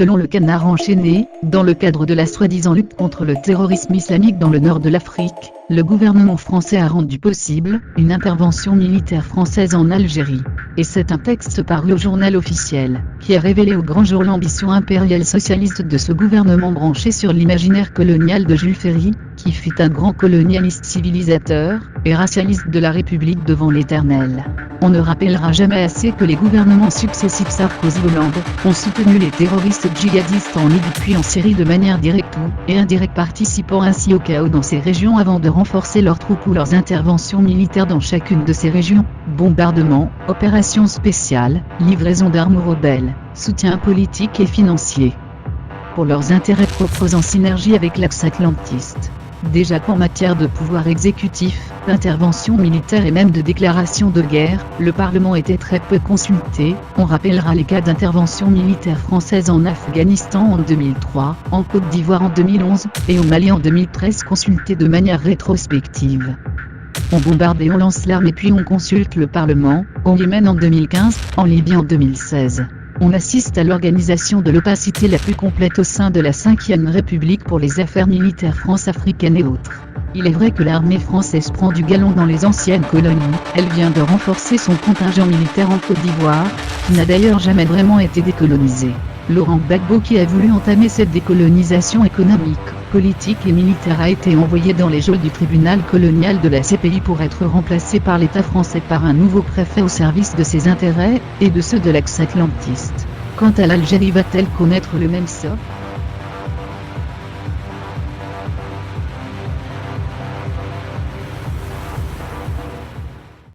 Selon le Canard enchaîné, dans le cadre de la soi-disant lutte contre le terrorisme islamique dans le nord de l'Afrique, le gouvernement français a rendu possible une intervention militaire française en Algérie. Et c'est un texte paru au journal officiel, qui a révélé au grand jour l'ambition impériale socialiste de ce gouvernement branché sur l'imaginaire colonial de Jules Ferry, qui fut un grand colonialiste civilisateur et racialiste de la République devant l'Éternel. On ne rappellera jamais assez que les gouvernements successifs Sarkozy-Hollande ont soutenu les terroristes djihadistes en Libye puis en Syrie de manière directe ou indirecte, participant ainsi au chaos dans ces régions avant de renforcer leurs troupes ou leurs interventions militaires dans chacune de ces régions. Bombardements, opérations spéciales, livraison d'armes aux rebelles, soutien politique et financier. Pour leurs intérêts propres en synergie avec l'axe atlantiste. Déjà qu'en matière de pouvoir exécutif, d'intervention militaire et même de déclaration de guerre, le Parlement était très peu consulté. On rappellera les cas d'intervention militaire française en Afghanistan en 2003, en Côte d'Ivoire en 2011, et au Mali en 2013 consultés de manière rétrospective. On bombarde et on lance l'arme et puis on consulte le Parlement, au Yémen en 2015, en Libye en 2016. On assiste à l'organisation de l'opacité la plus complète au sein de la 5e République pour les affaires militaires france-africaines et autres. Il est vrai que l'armée française prend du galon dans les anciennes colonies, elle vient de renforcer son contingent militaire en Côte d'Ivoire, qui n'a d'ailleurs jamais vraiment été décolonisé. Laurent Gbagbo, qui a voulu entamer cette décolonisation économique, politique et militaire, a été envoyé dans les geôles du tribunal colonial de la CPI pour être remplacé par l'État français par un nouveau préfet au service de ses intérêts, et de ceux de l'axe atlantiste. Quant à l'Algérie, va-t-elle connaître le même sort ?